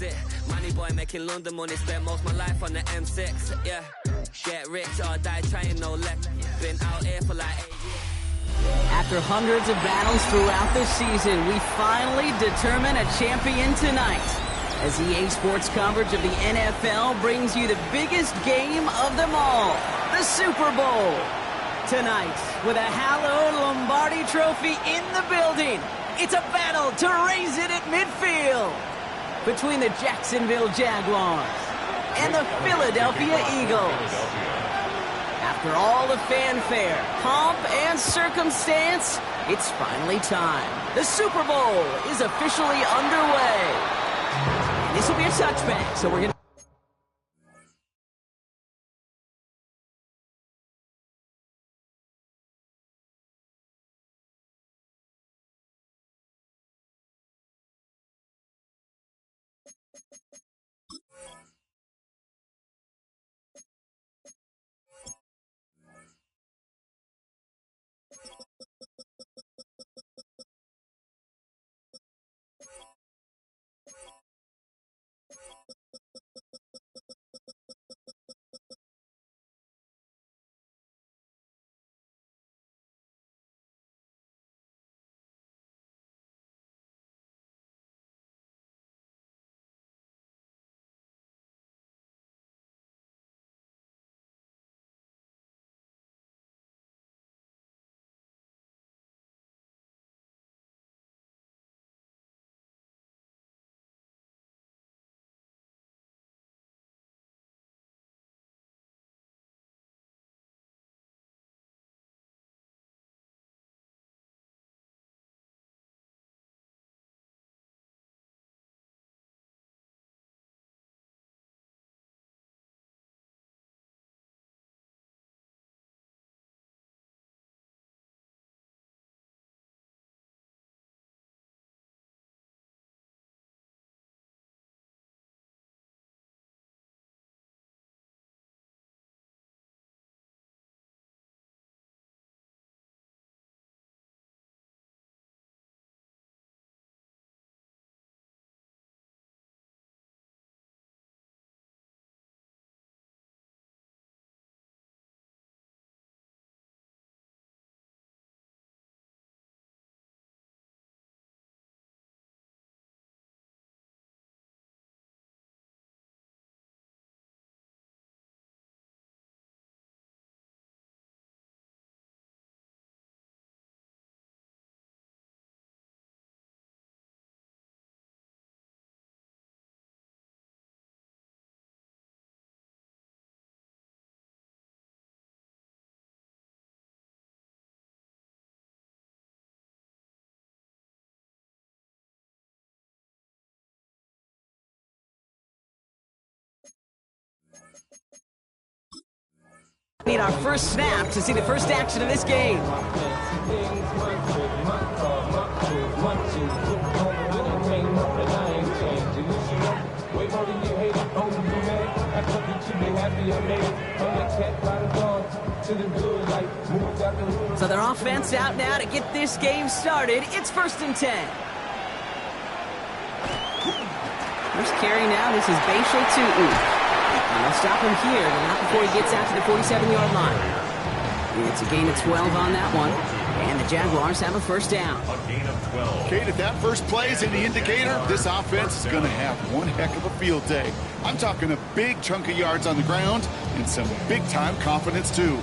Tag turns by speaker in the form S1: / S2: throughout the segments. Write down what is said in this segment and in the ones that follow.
S1: exit. Money boy making London money, spent most of my life on the M6. Yeah, get rich or die trying, no left. Been out here for like 8 years.
S2: After hundreds of battles throughout the season, we finally determine a champion tonight. As EA Sports coverage of the NFL brings you the biggest game of them all, the Super Bowl. Tonight, with a hallowed Lombardi trophy in the building, it's a battle to raise it at midfield between the Jacksonville Jaguars and the Philadelphia Eagles. After all the fanfare, pomp, and circumstance, it's finally time. The Super Bowl is officially underway. And this will be a touchback, so we're going to... Need our first snap to see the first action of this game. So their offense out now to get this game started. It's 1st and 10. First carry now. This is Bashal Tutu. And they'll stop him here, but not before he gets out to the 47-yard line. And it's a gain of 12 on that one. And the Jaguars have a first down.
S3: A gain of 12.
S4: Kate, if that first play is any indicator, this offense is going to have one heck of a field day. I'm talking a big chunk of yards on the ground and some big-time confidence, too.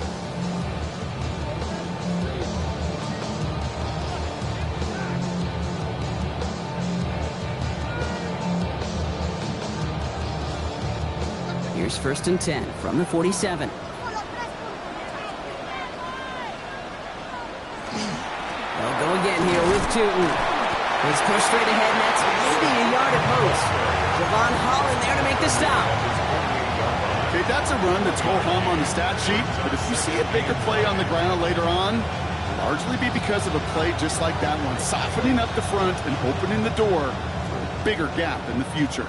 S2: Here's 1st and 10 from the 47. They'll go again here with Tootin. He's pushed straight ahead, and that's maybe a yard at most. Javon Holland there to make the stop.
S4: Okay, that's a run that's ho-hum on the stat sheet, but if you see a bigger play on the ground later on, largely be because of a play just like that one, softening up the front and opening the door for a bigger gap in the future.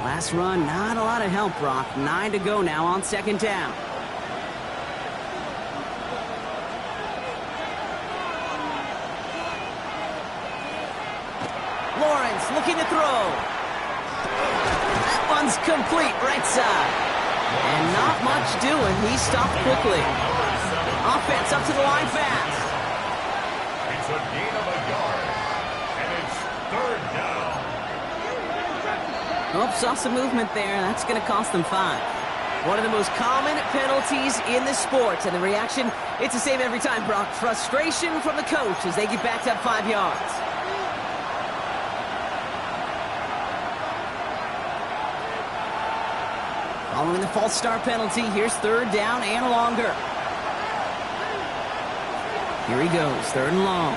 S2: Last run, not a lot of help, Brock. 9 to go now on 2nd down. Lawrence looking to throw. one's complete, right side. And not much doing. He stopped quickly. Offense up to the line fast.
S3: It's a gain of a yard, and it's third down.
S2: Oh, saw some movement there. That's going to cost them 5. One of the most common penalties in the sport. And the reaction, it's the same every time, Brock. Frustration from the coach as they get backed up 5 yards. Following the false start penalty, here's third down and longer. Here he goes, third and long.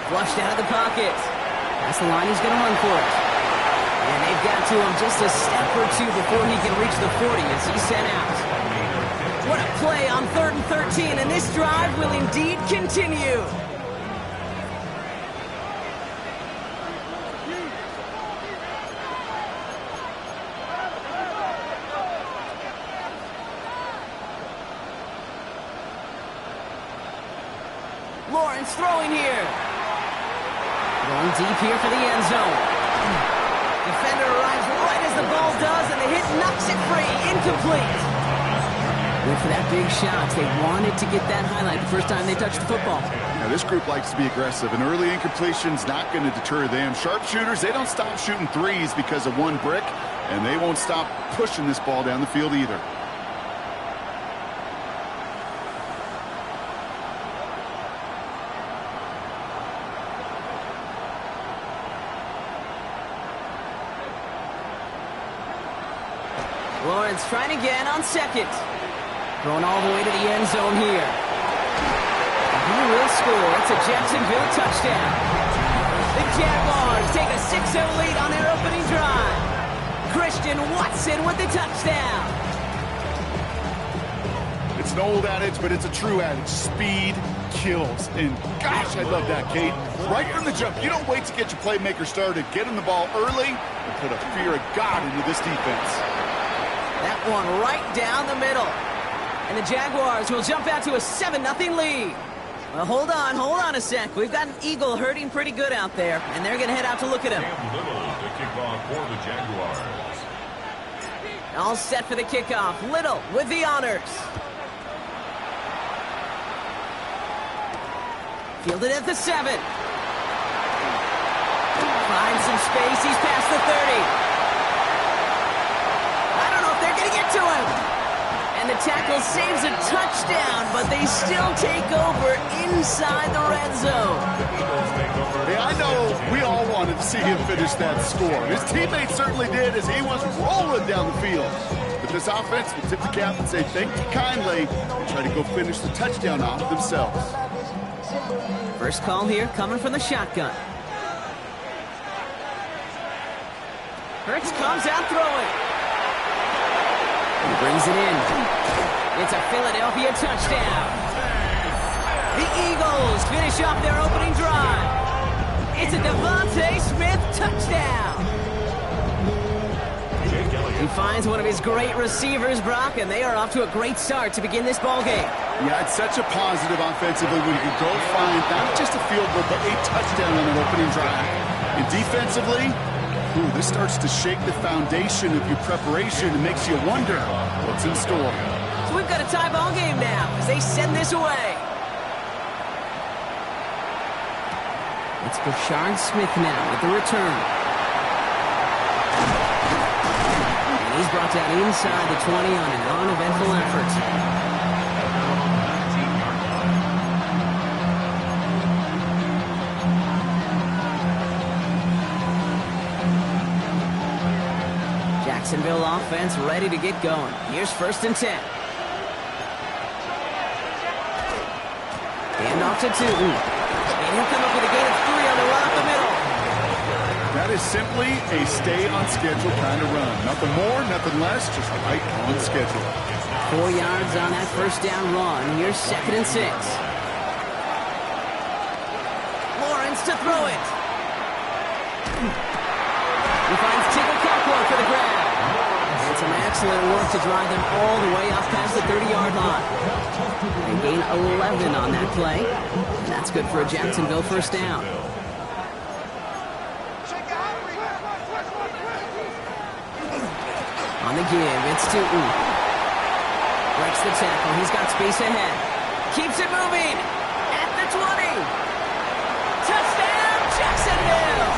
S2: Flushed out of the pocket. That's the line, he's going to run for it. And they've got to him just a step or two before he can reach the 40 as he's sent out. What a play on 3rd and 13, and this drive will indeed continue. Lawrence throwing here. Going deep here for the end zone. Defender arrives right as the ball does, and the hit knocks it free. Incomplete. Went for that big shot. They wanted to get that highlight the first time they touched the football.
S4: Now, this group likes to be aggressive. An early incompletion's not going to deter them. Sharpshooters, they don't stop shooting threes because of one brick, and they won't stop pushing this ball down the field either.
S2: Lawrence trying again on second. Going all the way to the end zone here. He will score. It's a Jacksonville touchdown. The Jaguars take a 6-0 lead on their opening drive. Christian Watson with the touchdown.
S4: It's an old adage, but it's a true adage. Speed kills. And gosh, I love that, Kate. Right from the jump, you don't wait to get your playmaker started. Get him the ball early and put a fear of God into this defense.
S2: That one right down the middle. And the Jaguars will jump out to a 7-0 lead. Well, hold on a sec. We've got an Eagle hurting pretty good out there, and they're going to head out to look at him.
S3: Little to kick off for the Jaguars.
S2: All set for the kickoff. Little with the honors. Fielded at the 7. Finds some space. He's past the 30. Get to him. And the tackle saves a touchdown, but they still take over inside the red zone.
S4: Hey, I know we all wanted to see him finish that score. His teammates certainly did as he was rolling down the field. But this offense will tip the cap and say thank you kindly and try to go finish the touchdown off themselves.
S2: First call here coming from the shotgun. Hurts comes out throwing. He brings it in. It's a Philadelphia touchdown. The Eagles finish off their opening drive. It's a Devontae Smith touchdown. He finds one of his great receivers, Brock, and they are off to a great start to begin this ball game.
S4: Yeah, it's such a positive offensively when you can go find not just a field goal, but a touchdown on an opening drive. And defensively, this starts to shake the foundation of your preparation and makes you wonder what's in store.
S2: So we've got a tie ball game now as they send this away. It's Brashard Smith now with the return. And he's brought down inside the 20 on an uneventful effort. Jacksonville offense ready to get going. Here's 1st and 10. Hand off to Tootin. And he'll come up with a gain of 3 on the run up the middle.
S4: That is simply a stay on schedule kind of run. Nothing more, nothing less, just right on schedule.
S2: 4 yards on that first down run. Here's 2nd and 6. Lawrence to throw it. He finds Tigger Cockwell for the grab. And some excellent work to drive them all the way up past the 30-yard line. They gain 11 on that play. And that's good for a Jacksonville first down. On the give, it's to breaks the tackle. He's got space ahead. Keeps it moving. At the 20. Touchdown, Jacksonville!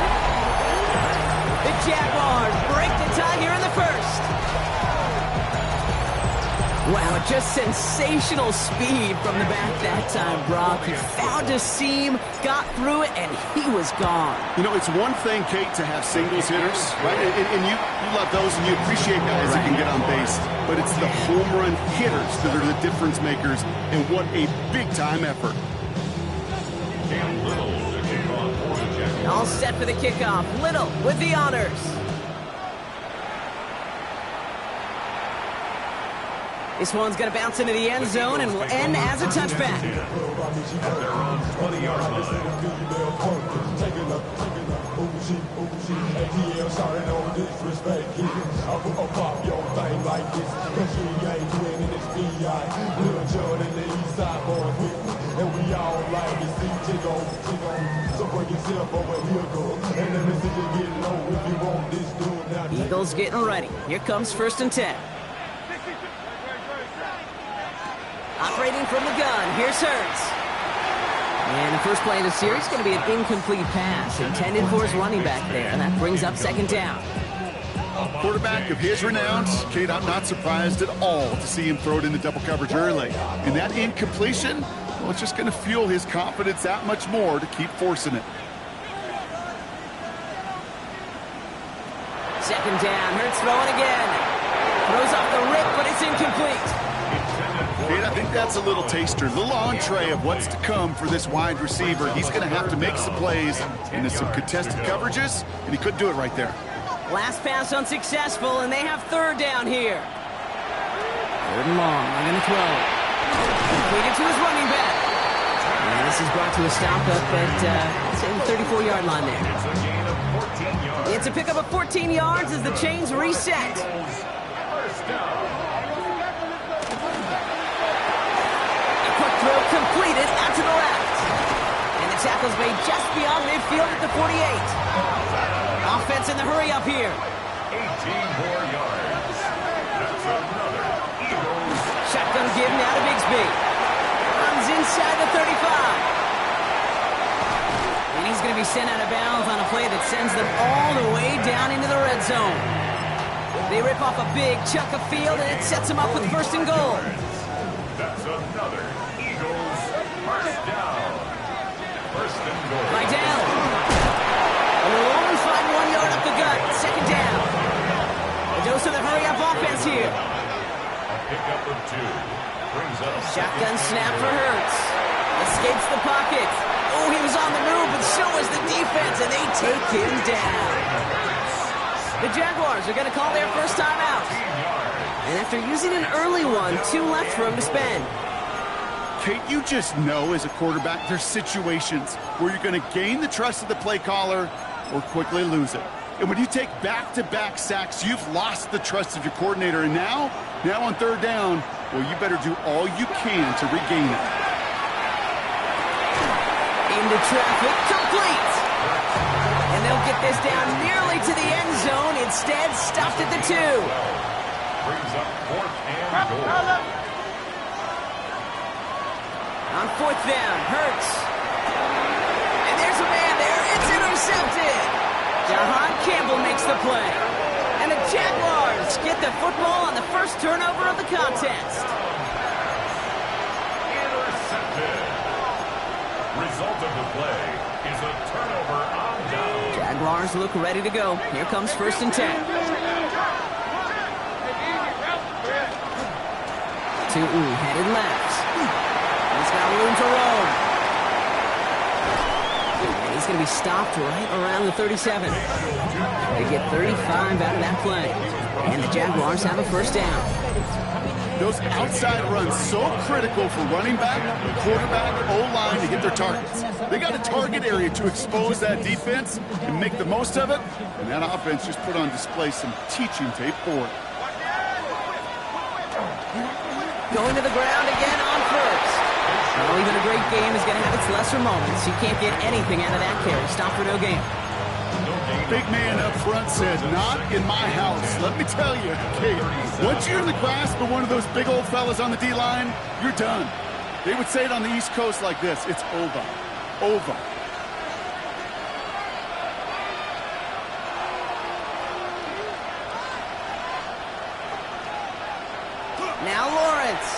S2: The Jaguars break the tie here in the first. Wow, just sensational speed from the back that time, Brock. He found a seam, got through it, and he was gone.
S4: You know, it's one thing, Kate, to have singles hitters, right? And you love those, and you appreciate guys that can get on base. But it's the home run hitters that are the difference makers, and what a big-time effort.
S2: All set for the kickoff. Little with the honors. This one's going to bounce into the end zone and will end as a touchback. Eagles getting ready. Here comes 1st and 10. Operating from the gun, here's Hurts. And the first play of the series is going to be an incomplete pass intended for his running back there, and that brings up 2nd down.
S4: Quarterback of his renown, Kate, I'm not surprised at all to see him throw it into double coverage early. And that incompletion, well, it's just going to fuel his confidence that much more to keep forcing it.
S2: 2nd down, Hurts throwing again. Throws off the rip, but it's incomplete.
S4: Kate, I think that's a little taster, a little entree of what's to come for this wide receiver. He's going to have to make some plays into some contested coverages, and he couldn't do it right there.
S2: Last pass unsuccessful, and they have 3rd down here. 3rd and long, they're going to throw. Completed to his running back. And this is brought to a stop up at, say, the 34-yard line there. It's a pickup of 14 yards as the chains reset. Throw completed out to the left. And the tackle's made just beyond midfield at the 48. Offense in the hurry up here.
S3: 18 more yards. That's another Eagles.
S2: Shotgun give now to Bigsby. Runs inside the 35. And he's going to be sent out of bounds on a play that sends them all the way down into the red zone. They rip off a big chunk of field, and it sets them up with 1st and goal.
S3: That's another Eagles 1st down. 1st and goal.
S2: Vidal. A long find 1 yard up the gut. 2nd down. A dose of the hurry-up offense here.
S3: A pickup of 2. Brings up
S2: Shotgun snap for Hurts. Escapes the pocket. Oh, he was on the move, but so was the defense, and they take him down. The Jaguars are going to call their first timeout. And after using an early one, 2 left for him to spend.
S4: Kate, you just know as a quarterback there's situations where you're going to gain the trust of the play caller or quickly lose it. And when you take back-to-back sacks, you've lost the trust of your coordinator. And now on 3rd down, well, you better do all you can to regain it.
S2: Into traffic, complete. And they'll get this down nearly to the end zone. Instead, stopped at the 2.
S3: Brings up 4th and goal.
S2: On 4th down, Hurts. And there's a man there. It's intercepted. Jahan Campbell makes the play. And the Jaguars get the football on the first turnover of the contest.
S3: Intercepted. Result of the play is a turnover on down.
S2: Jaguars look ready to go. Here comes 1st and 10. To headed left. He's got room to roam. And he's going to be stopped right around the 37. They get 35 out of that play. And the Jaguars have a 1st down.
S4: Those outside runs so critical for running back, quarterback, O-line to hit their targets. They got a target area to expose that defense and make the most of it. And that offense just put on display some teaching tape for it.
S2: Going to the ground again on 1st. Well, even a great game is going to have its lesser moments. You can't get anything out of that carry. Stop for no gain.
S4: Big man up front said, not in my house. Let me tell you, Kate, once you're in the grasp of one of those big old fellas on the D-line, you're done. They would say it on the East Coast like this, it's over. Over.
S2: Now Lawrence.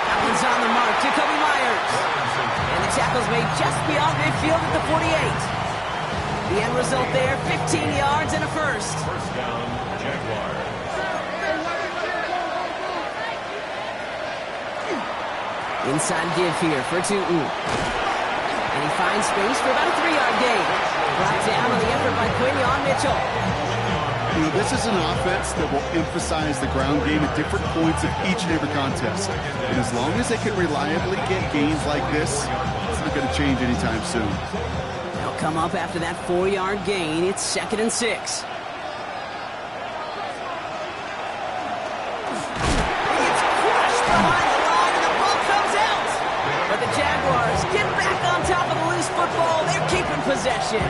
S2: That one's on the mark. Jacoby Myers. And the tackle's made just beyond midfield at the 48. The end result there, 15 yards and a first.
S3: First down, Jaguars.
S2: Inside give here for Tootin. And he finds space for about a 3-yard gain. Brought down on the effort by Quinion Mitchell.
S4: You know, this is an offense that will emphasize the ground game at different points of each and every contest. And as long as they can reliably get gains like this, it's not going to change anytime soon.
S2: They'll come up after that 4-yard gain. It's 2nd and 6. Get back on top of the loose football. They're keeping possession.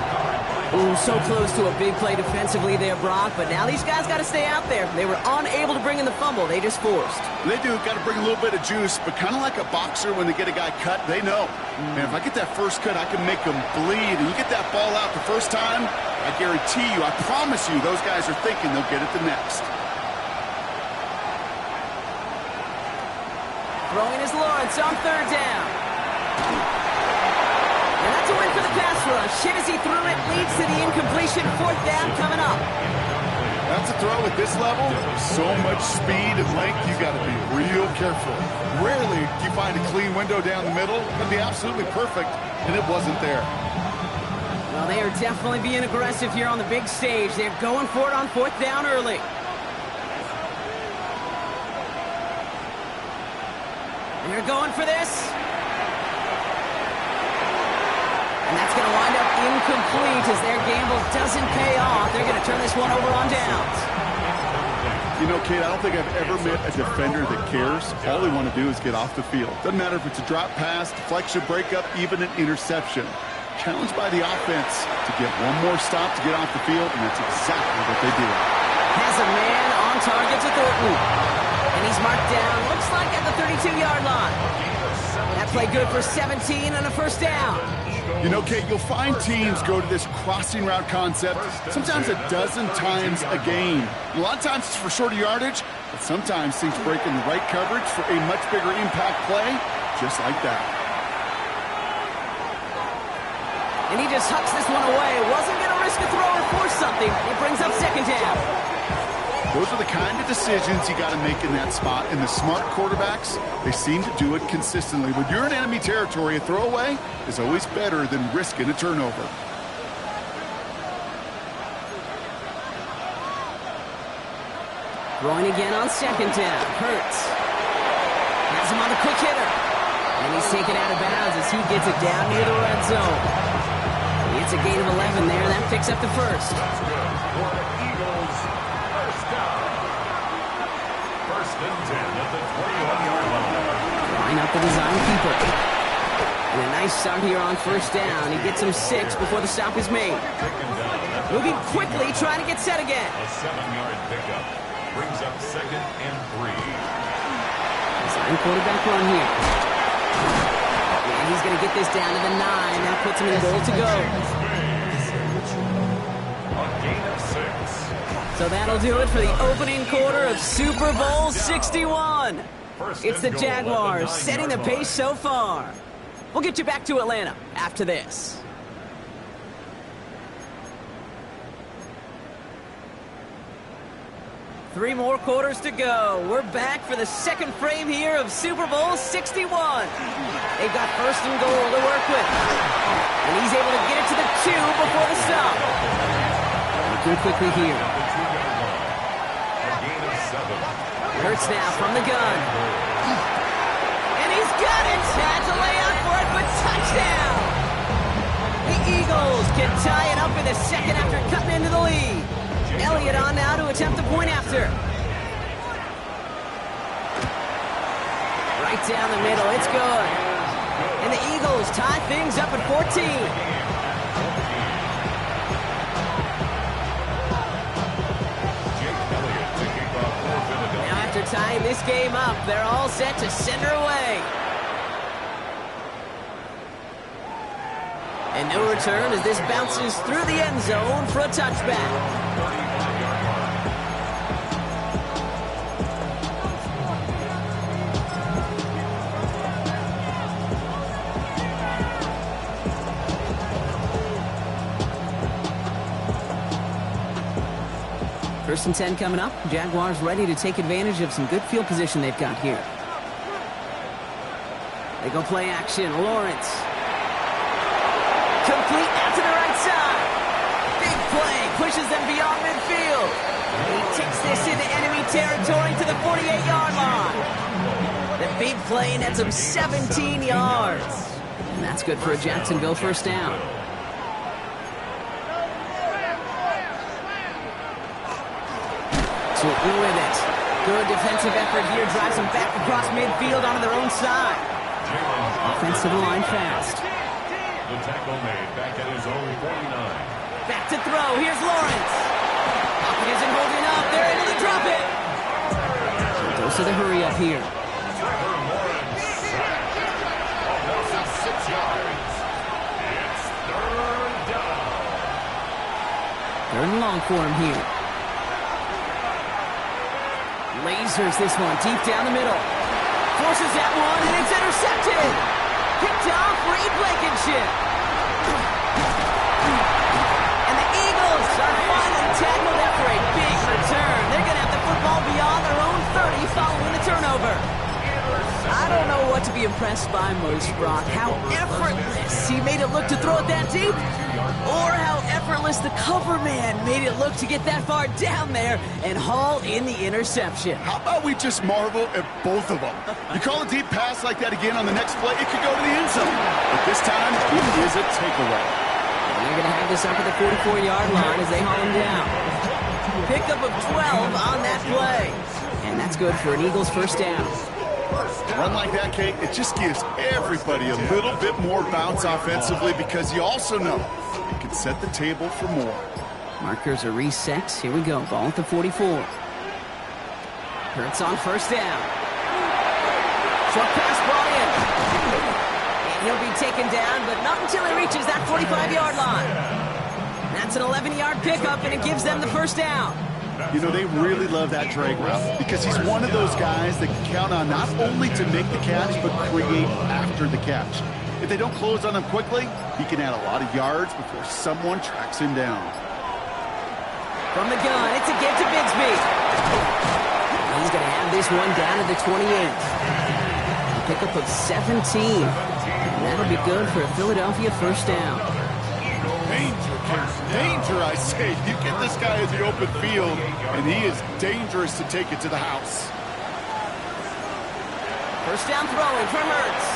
S2: Ooh, so close to a big play defensively there, Brock. But now these guys got to stay out there. They were unable to bring in the fumble. They just forced.
S4: They do. Got to bring a little bit of juice. But kind of like a boxer when they get a guy cut, they know. Man, if I get that first cut, I can make them bleed. And you get that ball out the first time, I guarantee you, I promise you, those guys are thinking they'll get it the next.
S2: Throwing is Lawrence on 3rd down. And that's a win for the pass rush. Hit as he threw it, leads to the incompletion. 4th down coming up.
S4: That's a throw at this level. So much speed and length, you got to be real careful. Rarely do you find a clean window down the middle. It'd be absolutely perfect, and it wasn't there.
S2: Well, they are definitely being aggressive here on the big stage. They're going for it on 4th down early. They're going for this. And that's going to wind up incomplete as their gamble doesn't pay off. They're going to turn this one over on downs.
S4: You know, Kate, I don't think I've ever met a defender that cares. All they want to do is get off the field. Doesn't matter if it's a drop pass, deflection, breakup, even an interception. Challenged by the offense to get one more stop to get off the field, and that's exactly what they do.
S2: Has a man on target to Thornton. And he's marked down, looks like at the 32-yard line. That play good for 17 and a first down.
S4: You know, Kate, you'll find teams go to this crossing route concept sometimes a dozen times a game. A lot of times it's for shorter yardage, but sometimes things break in the right coverage for a much bigger impact play, just like that.
S2: And he just hucks this one away. Wasn't going to risk a throw or force something. It brings up 2nd down.
S4: Those are the kind of decisions you got to make in that spot. And the smart quarterbacks, they seem to do it consistently. When you're in enemy territory, a throwaway is always better than risking a turnover.
S2: Throwing again on 2nd down. Hurts. Has him on the quick hitter. And he's taken out of bounds as he gets it down near the red zone. It's a gain of 11 there. That picks up the first.
S3: That's good for the Eagles. First down. 1st and 10 at the 21-yard line.
S2: Line up the design keeper. And a nice start here on 1st down. He gets him 6 before the stop is made. Moving quickly, trying to get set again.
S3: A 7-yard pickup brings up 2nd and 3.
S2: Design quarterback run here. And he's going to get this down to the 9. That puts him in goal to go.
S3: A gain of 6.
S2: So that'll do it for the opening quarter of Super Bowl 61. It's the Jaguars setting the pace so far. We'll get you back to Atlanta after this. Three more quarters to go. We're back for the second frame here of Super Bowl 61. They've got 1st and goal to work with. And he's able to get it to the 2 before the stop. Looking quickly here. Hurts now from the gun. And he's got it. Had to lay out for it, but touchdown. The Eagles can tie it up in the second after cutting into the lead. Elliott on now to attempt the point after. Right down the middle, it's good. And the Eagles tie things up at 14. tying this game up. They're all set to send her away. And no return as this bounces through the end zone for a touchback. First and 10 coming up. Jaguars ready to take advantage of some good field position they've got here. They go play action. Lawrence. Complete out to the right side. Big play. Pushes them beyond midfield. He takes this into enemy territory to the 48-yard line. The big play nets him 17 yards. And that's good for a Jacksonville first down. With it. Good defensive effort here. Drives them back across midfield onto their own side. Offensive line fast.
S3: The tackle made back at his own 49.
S2: Back to throw. Here's Lawrence. Pocket isn't holding up. They're able to drop it. Dose of the hurry up here.
S3: Trevor Lawrence sacked. Almost 6 yards. It's third down.
S2: Third and long for him here. Lasers this one deep down the middle. Forces that one, and it's intercepted. Picked off Reed Blankenship. And the Eagles are finally tackled after a big return. They're going to have the football beyond their own 30 following the turnover. I don't know what to be impressed by most, Brock. How effortless he made it look to throw it that deep, or how effortless the cover man made it look to get that far down there and haul in the interception.
S4: How about we just marvel at both of them? You call a deep pass like that again on the next play, it could go to the end zone. But this time, it is a takeaway.
S2: They're going to have this up at the 44-yard line as they haul him down. Pickup of 12 on that play. And that's good for an Eagles first down.
S4: A run like that, Kate, it just gives everybody a little bit more bounce offensively because you also know it can set the table for more.
S2: Markers are reset. Here we go. Ball at the 44. Hurts on first down. Short pass brought in. And he'll be taken down, but not until he reaches that 45-yard line. That's an 11-yard pickup, and it gives them the first down.
S4: You know, they really love that drag route because he's one of those guys that can count on not only to make the catch, but create after the catch. If they don't close on him quickly, he can add a lot of yards before someone tracks him down.
S2: From the gun, it's a give to Bigsby. He's going to have this one down to the 28. A pickup of 17. And that'll be good for a Philadelphia first down.
S4: Danger, Case. Danger, I say. You get this guy in the open field, and he is dangerous to take it to the house.
S2: First down throwing from Hurts.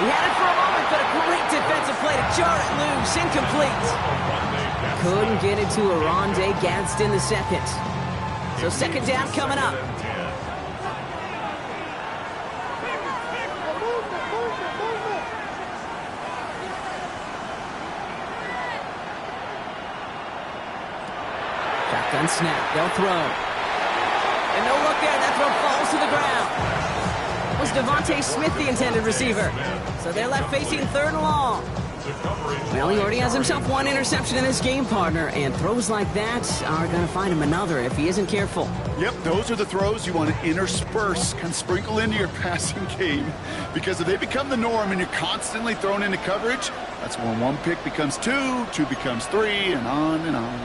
S2: He had it for a moment, but a great defensive play to jar it loose. Incomplete. Couldn't get it to Aronde Gadsden the second. So second down coming up. Shotgun snap. They'll throw. And no look there. That throw falls to the ground. It was Devontae Smith, the intended receiver. So they're left facing third and long. Well, he already has himself one interception in this game, partner, and throws like that are going to find him another if he isn't careful.
S4: Yep, those are the throws you want to intersperse, kind of sprinkle into your passing game, because if they become the norm and you're constantly thrown into coverage, that's when one pick becomes two, two becomes three, and on and on.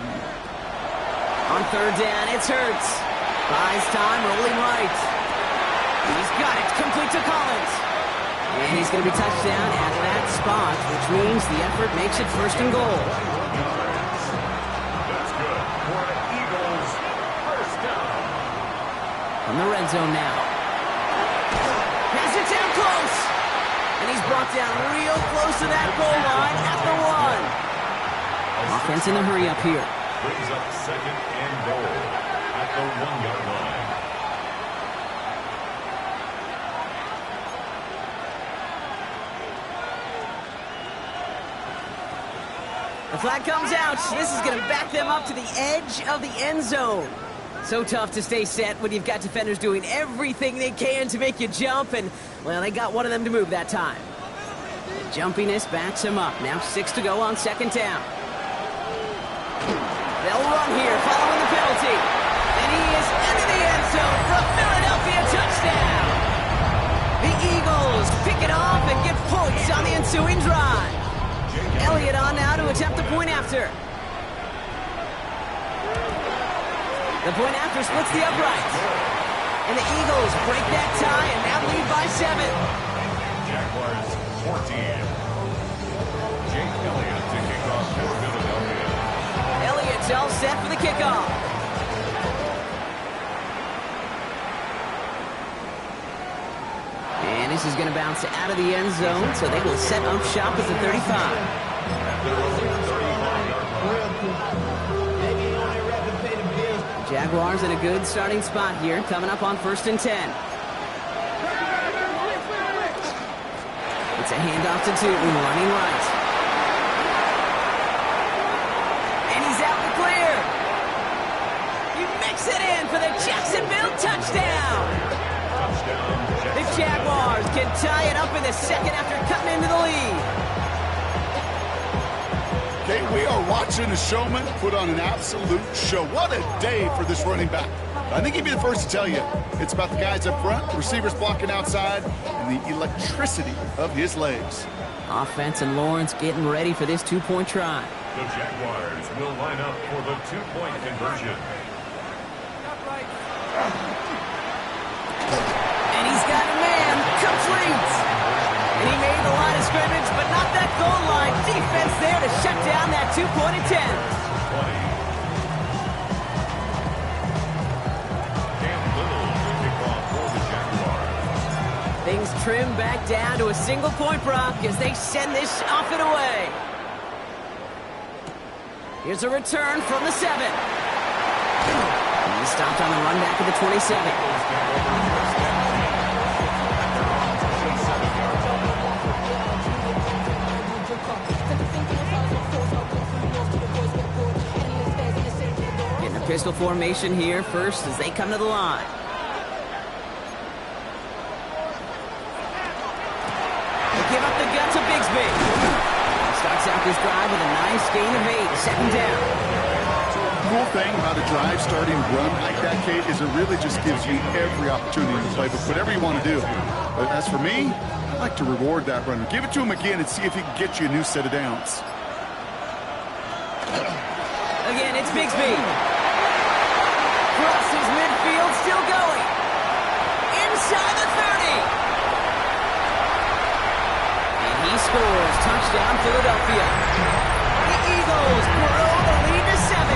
S2: On third down, it's Hurts. Buys time, rolling right. He's got it, complete to Collins. And he's going to be touched down at that spot, which means the effort makes it first and goal.
S3: That's good for the Eagles. First down.
S2: From the red zone now. Has it down close. And he's brought down real close to that goal line at the one. Offense in a hurry up here.
S3: Brings up second and goal at the 1-yard line.
S2: The flag comes out. This is going to back them up to the edge of the end zone. So tough to stay set when you've got defenders doing everything they can to make you jump, and, well, they got one of them to move that time. The jumpiness backs him up. Now 6 to go on second down. They'll run here following the penalty. And he is into the end zone for a Philadelphia touchdown. The Eagles pick it off and get points on the ensuing drive. Elliott on now to attempt the point after. The point after splits the uprights. And the Eagles break that tie and now lead by 7.
S3: Jaguars 14. Jake Elliott to kick off for Philadelphia.
S2: Elliott's all set for the kickoff. And this is going to bounce out of the end zone, so they will set up shop at the 35. Jaguars in a good starting spot here, coming up on 1st and 10. It's a handoff to Tootin, running right. And he's out in the clear. He makes it in for the Jacksonville touchdown. The Jaguars can tie it up in the second after cutting into the lead.
S4: Okay, we are watching a showman put on an absolute show. What a day for this running back. I think he'd be the first to tell you it's about the guys up front, the receivers blocking outside, and the electricity of his legs.
S2: Offense and Lawrence getting ready for this two-point try.
S3: The Jaguars will line up for the two-point conversion.
S2: And he's got a man, complete. And he made the line of scrimmage, but not that goal line. Defense there to shut down that two-point attempt.
S3: 20.
S2: Things trim back down to a single-point Brock as they send this off and away. Here's a return from the 7. He stopped on the run back at the 27. Pistol formation here first as they come to the line. They give up the gut to Bigsby. Starts out this drive with a nice gain of 8. Second down.
S4: Cool thing about a drive starting run like that, Kate, is it really just gives you every opportunity to play with whatever you want to do. But as for me, I like to reward that runner. Give it to him again and see if he can get you a new set of downs.
S2: Again, it's Bigsby. Crosses midfield, still going. Inside the 30. And he scores. Touchdown, Philadelphia. The Eagles grow the lead to 7.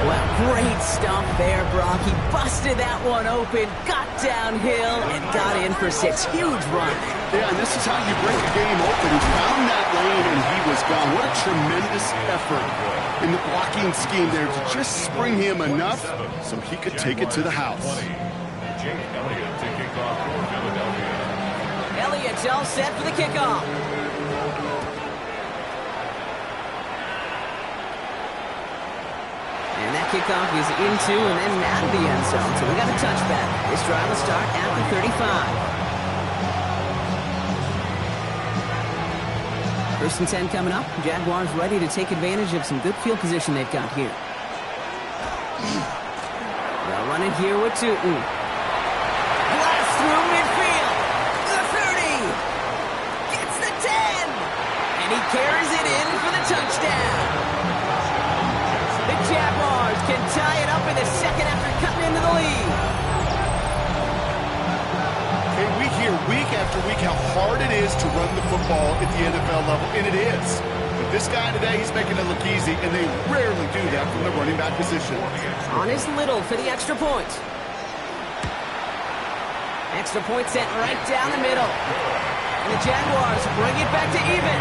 S2: Well, great stuff there, Brock. He busted that one open, got downhill, and got in for 6. Huge run.
S4: Yeah, and this is how you break a game open. He found that lane, and he was gone. What a tremendous effort in the blocking scheme there to just spring him enough so he could take it to the house.
S3: Jake Elliott to kick off for Philadelphia.
S2: Elliott's all set for the kickoff. And that kickoff is into and then out of the end zone, so we got a touchback. This drive will start at the 35. 1st and 10 coming up. Jaguars ready to take advantage of some good field position they've got here. They'll run it here with Tootin. Blast through midfield. The 30. Gets the 10. And he carries it in for the touchdown. The Jaguars can tie it up in the second after cutting into the lead.
S4: Okay, we hear week after week how hard it is to run the football at the NFL level, and it is. But this guy today, he's making it look easy, and they rarely do that from the running back position.
S2: Honest Little for the extra point. Extra point sent right down the middle. And the Jaguars bring it back to even.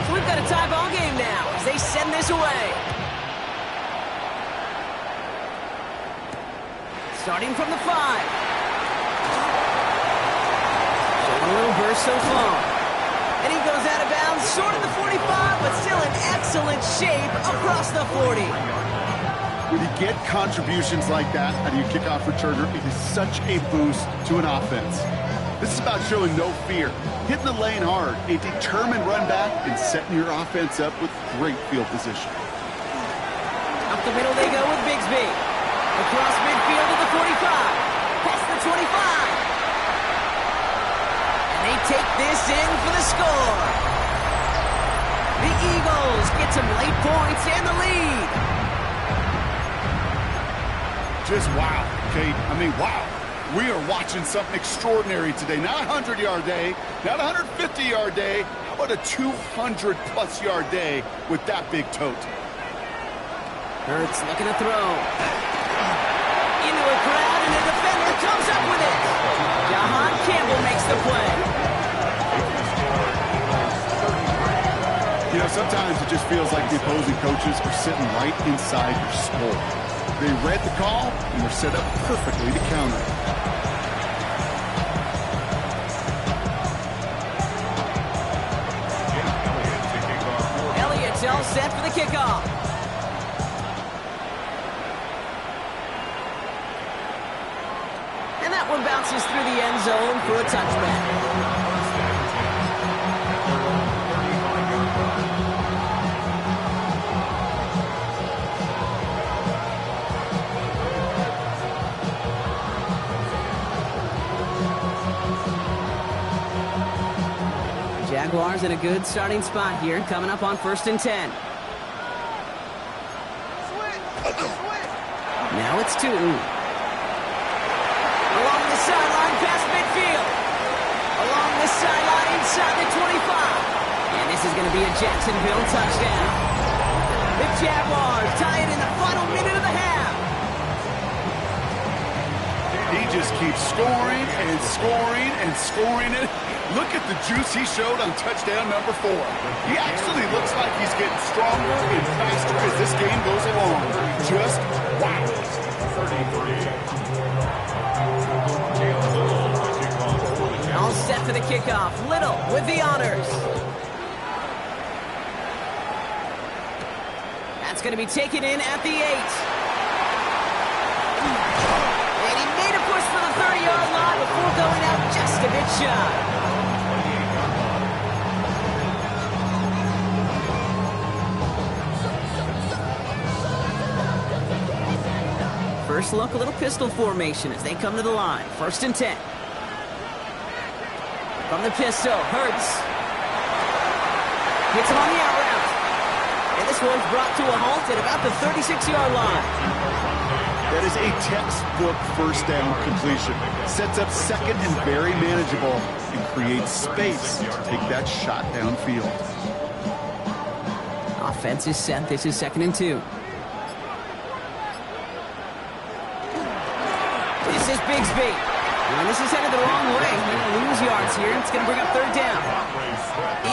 S2: So we've got a tie ball game now as they send this away. Starting from the 5. A little burst so far. And he goes out of bounds, short of the 45, but still in excellent shape across the 40.
S4: When you get contributions like that out of your kickoff returner, it is such a boost to an offense. This is about showing no fear, hitting the lane hard, a determined run back, and setting your offense up with great field position.
S2: Up the middle they go with Bigsby. Across midfield to the 45. Past the 25. And they take this in for the score. The Eagles get some late points and the lead.
S4: Just wow, Kate. I mean, wow. We are watching something extraordinary today. Not a 100-yard day, not a 150-yard day. How about a 200-plus-yard day with that big tote?
S2: Hurts looking to throw. Into a crowd, and the defender comes up with it. Jahan Campbell makes the play.
S4: You know, sometimes it just feels like the opposing coaches are sitting right inside your skull. They read the call, and were set up perfectly to counter it.
S2: Elliott's all set for the kickoff. And that one bounces through the end zone for a touchback. Jaguars in a good starting spot here, coming up on 1st and 10. Now it's Tootin. Along the sideline, past midfield. Along the sideline, inside the 25. And this is going to be a Jacksonville touchdown. The Jaguars tie it in the final minute of the half.
S4: He just keeps scoring and scoring and scoring it. Look at the juice he showed on touchdown number 4. He actually looks like he's getting stronger and faster as this game goes along. Just wow.
S3: 33.
S2: All set for the kickoff. Little with the honors. That's going to be taken in at the 8. And he made a push for the 30-yard line before going out just a bit shy. First look, a little pistol formation as they come to the line. 1st and 10. From the pistol, Hurts. Hits him on the out route. And this one's brought to a halt at about the 36-yard line.
S4: That is a textbook first down completion. Sets up second and very manageable and creates space to take that shot downfield.
S2: Offense is set. This is 2nd and 2. This is Bigsby. And this is headed the wrong way. They're going to lose yards here. It's going to bring up 3rd down.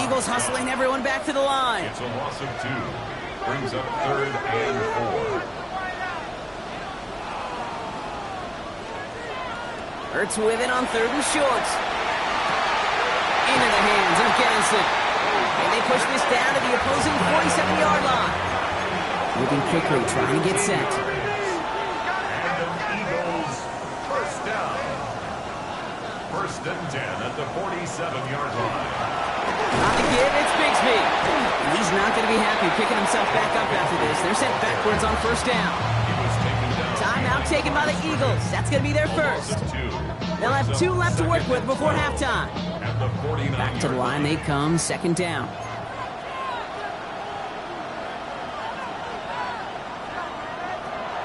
S2: Eagles hustling everyone back to the line.
S3: It's a loss of 2. Brings up 3rd and 4.
S2: Hurts with it on 3rd and short. Into the hands of Gadsden. And they push this down to the opposing 47-yard line. Moving quickly, trying to get set.
S3: First and 10 at the 47-yard line.
S2: On the give, it's Bigsby. And he's not going to be happy picking himself back up after this. They're sent backwards on 1st down. Timeout taken by the Eagles. That's going to be their first. They'll have 2 left to work with before halftime. Back to the line they come, 2nd down.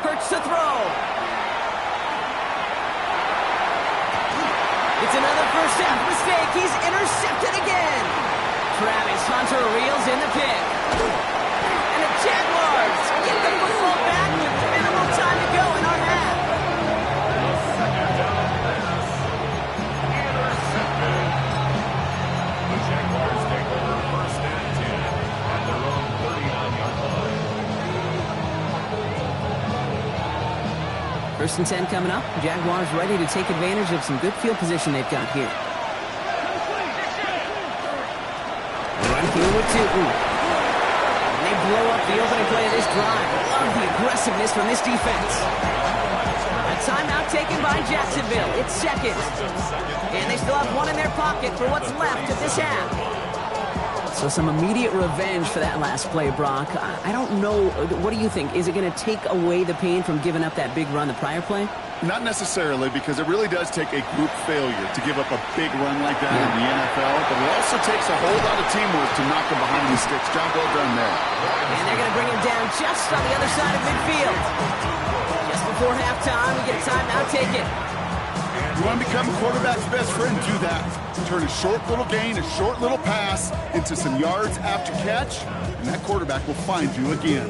S2: Hurts to throw. It's another first half mistake. He's intercepted again. Travis Hunter reels in the pick. And the Jaguars get the football back with minimal time to go in our half.
S3: The Jaguars take over 1st and 10 at their own 39-yard line.
S2: 1st and 10 coming up. Jaguars ready to take advantage of some good field position they've got here. Backfield with 2. And they blow up the opening play of this drive. Love the aggressiveness from this defense. A timeout taken by Jacksonville. It's second. And they still have one in their pocket for what's left of this half. So some immediate revenge for that last play, Brock. I don't know. What do you think? Is it going to take away the pain from giving up that big run the prior play?
S4: Not necessarily, because it really does take a group failure to give up a big run like that in the NFL, but it also takes a whole lot of teamwork to knock him behind the sticks. Job well done there.
S2: And they're going to bring him down just on the other side of midfield. Just before halftime, we get a timeout taken.
S4: You want to become a quarterback's best friend, do that. Turn a short little gain, a short little pass into some yards after catch, and that quarterback will find you again.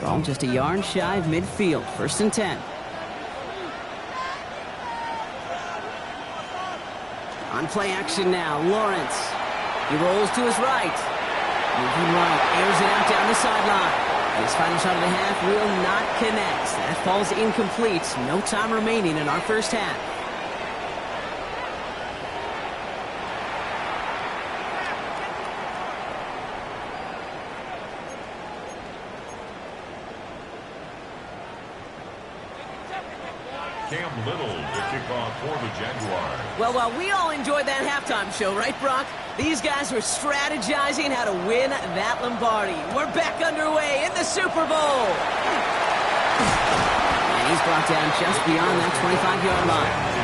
S2: Ball just a yard shy of midfield. 1st and 10. On play action now, Lawrence. He rolls to his right. Moving right, airs it out down the sideline. His final shot of the half will not connect. That falls incomplete. No time remaining in our first half.
S3: Cam Little to kick off for the Jaguars.
S2: Well, we all enjoyed that halftime show, right, Brock? These guys were strategizing how to win that Lombardi. We're back underway in the Super Bowl. And he's brought down just beyond that 25-yard line.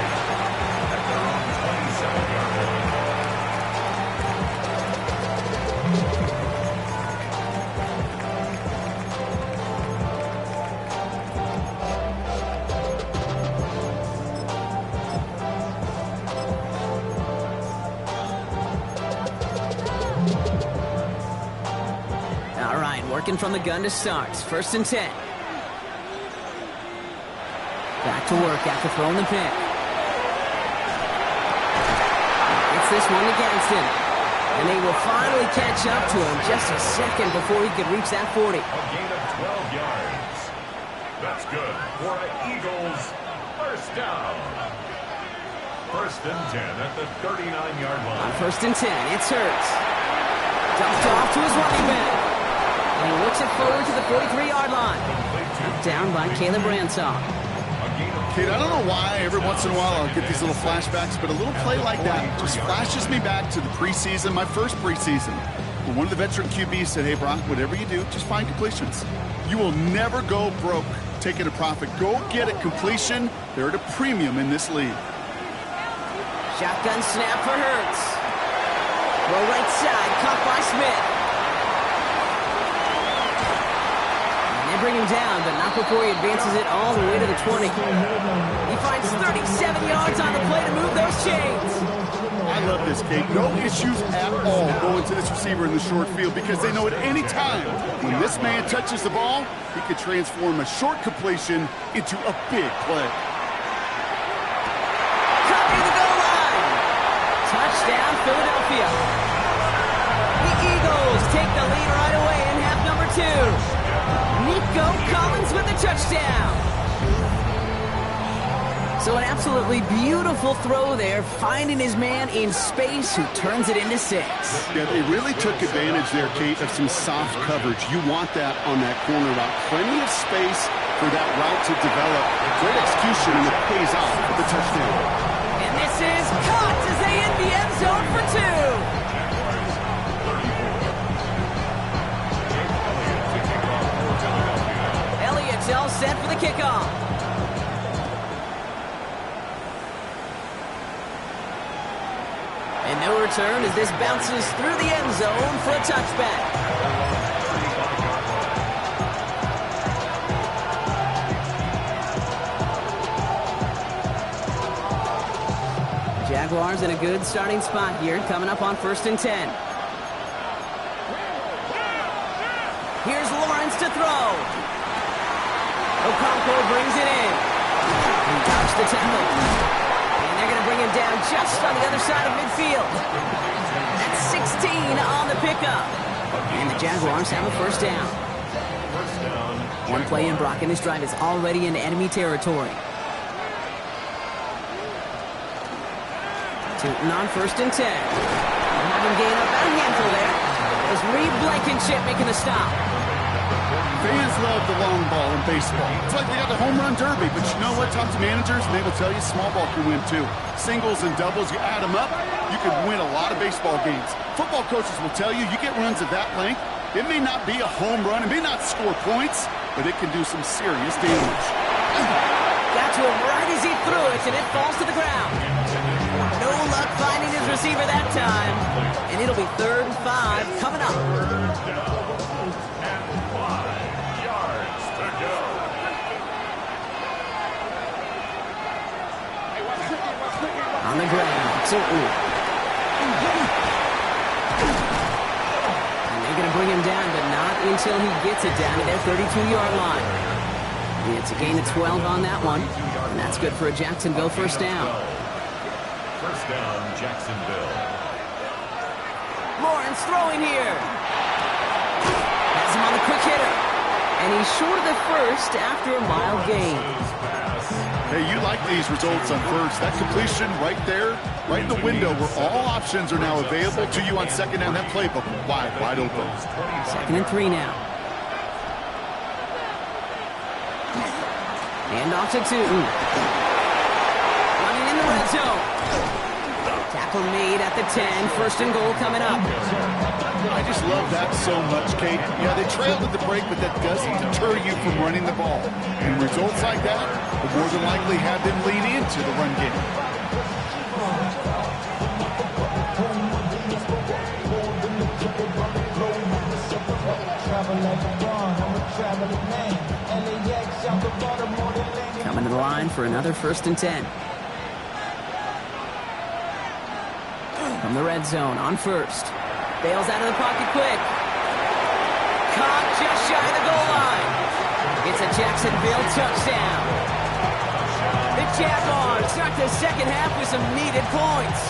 S2: Working from the gun to start. 1st and 10. Back to work after throwing the pick. It's this one against him. And they will finally catch up to him just a second before he could reach that 40.
S3: A gain of 12 yards. That's good for an Eagles first down. 1st and 10 at the 39-yard line.
S2: On 1st and 10, it's Hurts. Dumped off to his running back. And he looks it forward to the 43-yard line. Down by Caleb Ransaw.
S4: Kate, I don't know why every once in a while I'll get these little flashbacks, but a little play like that just flashes me back to the preseason, my first preseason. When one of the veteran QBs said, hey, Brock, whatever you do, just find completions. You will never go broke taking a profit. Go get a completion. They're at a premium in this league.
S2: Shotgun snap for Hurts. Throw right side, caught by Smith. They bring him down, but not before he advances it all the way to the 20. He finds 37 yards on the play to move those chains.
S4: I love this, Kate. No issues at all going to this receiver in the short field because they know at any time when this man touches the ball, he could transform a short completion into a big play.
S2: Cut near the goal line. Touchdown, Philadelphia. The Eagles take the lead right away in half number 2. Nico Collins with the touchdown. So an absolutely beautiful throw there, finding his man in space who turns it into 6.
S4: Yeah, they really took advantage there, Kate, of some soft coverage. You want that on that corner route. Plenty of space for that route to develop. Great execution, and it pays off for the touchdown.
S2: And this is caught as they in the end zone for 2. All set for the kickoff. And no return as this bounces through the end zone for a touchback. Jaguars in a good starting spot here, coming up on 1st and 10. Here's Lawrence to throw. Okonkwo brings it in. He dodged the tackle. And they're going to bring him down just on the other side of midfield. That's 16 on the pickup. And the Jaguars have a 1st down.
S3: First down.
S2: One play in, Brock, and this drive is already in enemy territory. Tootin on 1st and 10. Having gain up a handful there. As Reed Blankenship making the stop.
S4: Fans love the long ball in baseball. It's like they got the home run derby, but you know what? Talk to managers, and they will tell you small ball can win too. Singles and doubles, you add them up, you can win a lot of baseball games. Football coaches will tell you get runs of that length. It may not be a home run, it may not score points, but it can do some serious damage.
S2: Got to him right as he threw it, and it falls to the ground. No luck finding his receiver that time. And it'll be 3rd and 5 coming up. On the ground, Tootin. And they're going to bring him down, but not until he gets it down to their 32-yard line. It's a gain of 12 on that one, and that's good for a Jacksonville first down.
S3: First down, Jacksonville.
S2: Lawrence throwing here. Has him on the quick hitter. And he's short of the first after a mild gain.
S4: Hey, you like these results on first. That completion right there, right in the window where all options are now available to you on second down. That playbook wide open.
S2: 2nd and 3 now. Hand off to Tootin. Running in the red zone. Tackle made at the 10. 1st and goal coming up.
S4: I just love that so much, Kate. Yeah, they trailed at the break, but that doesn't deter you from running the ball. And results like that will more than likely have them lean into the run game.
S2: Coming to the line for another 1st and 10. From the red zone on 1st. Bails out of the pocket quick. Caught just shy of the goal line. It's a Jacksonville touchdown. The Jaguars start the second half with some needed points.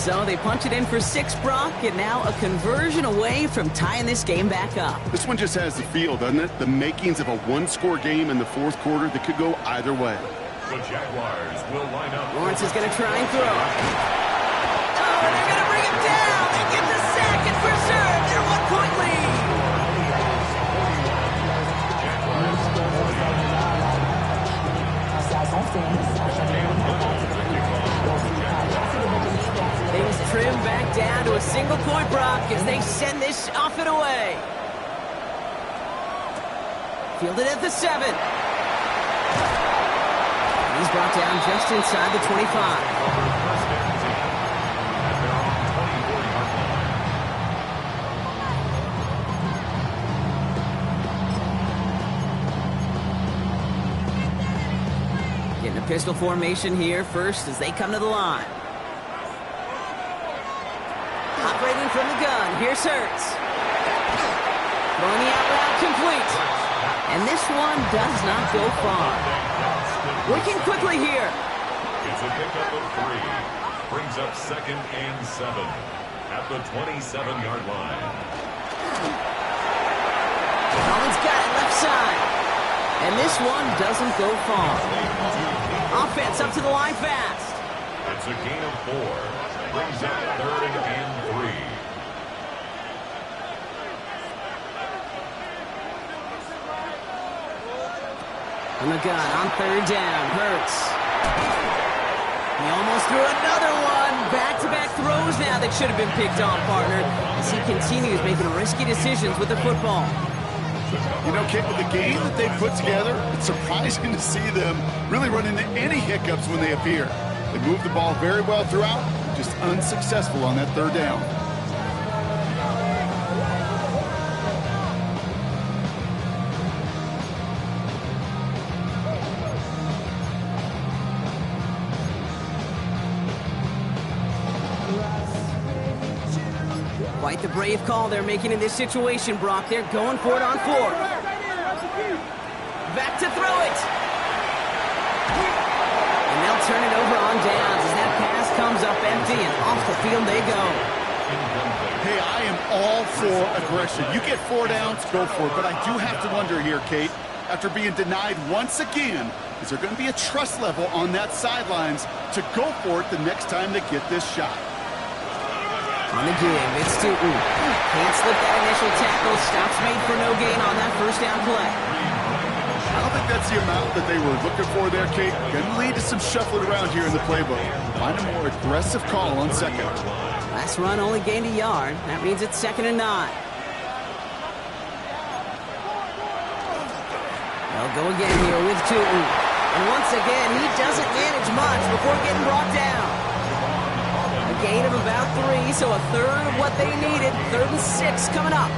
S2: So they punch it in for 6, Brock, and now a conversion away from tying this game back up.
S4: This one just has the feel, doesn't it? The makings of a one-score game in the 4th quarter that could go either way.
S3: The Jaguars will line up.
S2: Lawrence is going to try and throw. Oh, they're going to bring him down. They get the sack and preserve their 1-point lead. Things trim back down to a single-point, Brock, as they send this off and away. Fielded at the 7. He's brought down just inside the 25. Getting a pistol formation here first as they come to the line. Operating from the gun. Here's Hurts. Throwing the out route complete. And this one does not go far. Working quickly here.
S3: It's a pickup of 3. Brings up 2nd and 7 at the 27-yard line.
S2: Collins got it left side. And this one doesn't go far. Offense up to the line fast.
S3: It's a gain of 4. Brings up 3rd and 3.
S2: On the gun, on 3rd down, Hurts. He almost threw another one. Back-to-back throws now that should have been picked off, partner, as he continues making risky decisions with the football.
S4: You know, Kate, with the game that they put together, it's surprising to see them really run into any hiccups when they appear. They move the ball very well throughout, just unsuccessful on that 3rd down.
S2: Quite the brave call they're making in this situation, Brock. They're going for it on 4th. Back to throw it. And they'll turn it over on downs as that pass comes up empty and off the field they go.
S4: Hey, I am all for aggression. You get 4 downs, go for it. But I do have to wonder here, Kate, after being denied once again, is there going to be a trust level on that sidelines to go for it the next time they get this shot?
S2: On the give, it's Stoughton. Can't slip that initial tackle. Stops made for no gain on that first down play.
S4: I don't think that's the amount that they were looking for there, Kate. Going to lead to some shuffling around here in the playbook. Find a more aggressive call on second.
S2: Last run only gained a yard. That means it's 2nd and 9. They'll go again here with Stoughton. And once again, he doesn't manage much before getting brought down. A gain of about 3, so a third of what they needed. 3rd and 6 coming up.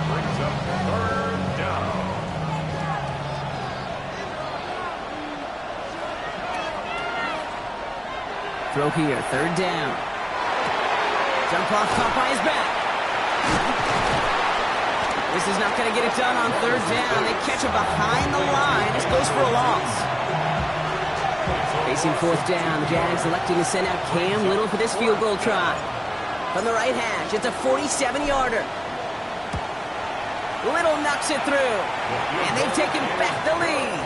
S2: Throw here, 3rd down. Jump off top by his back. This is not going to get it done on 3rd down. They catch him behind the line. This goes for a loss. Facing 4th down, the Jags electing to send out Cam Little for this field goal try. From the right hash, it's a 47-yarder. Little knocks it through. And they've taken back the lead.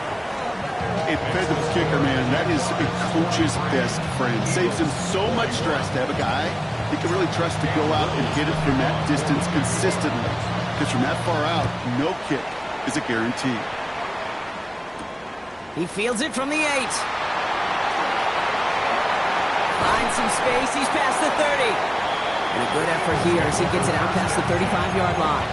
S4: A dependable kicker, man. That is a coach's best friend. Saves him so much stress to have a guy he can really trust to go out and get it from that distance consistently. Because from that far out, no kick is a guarantee.
S2: He fields it from the 8. Finds some space. He's past the 30. And a good effort here as he gets it out past the 35-yard line.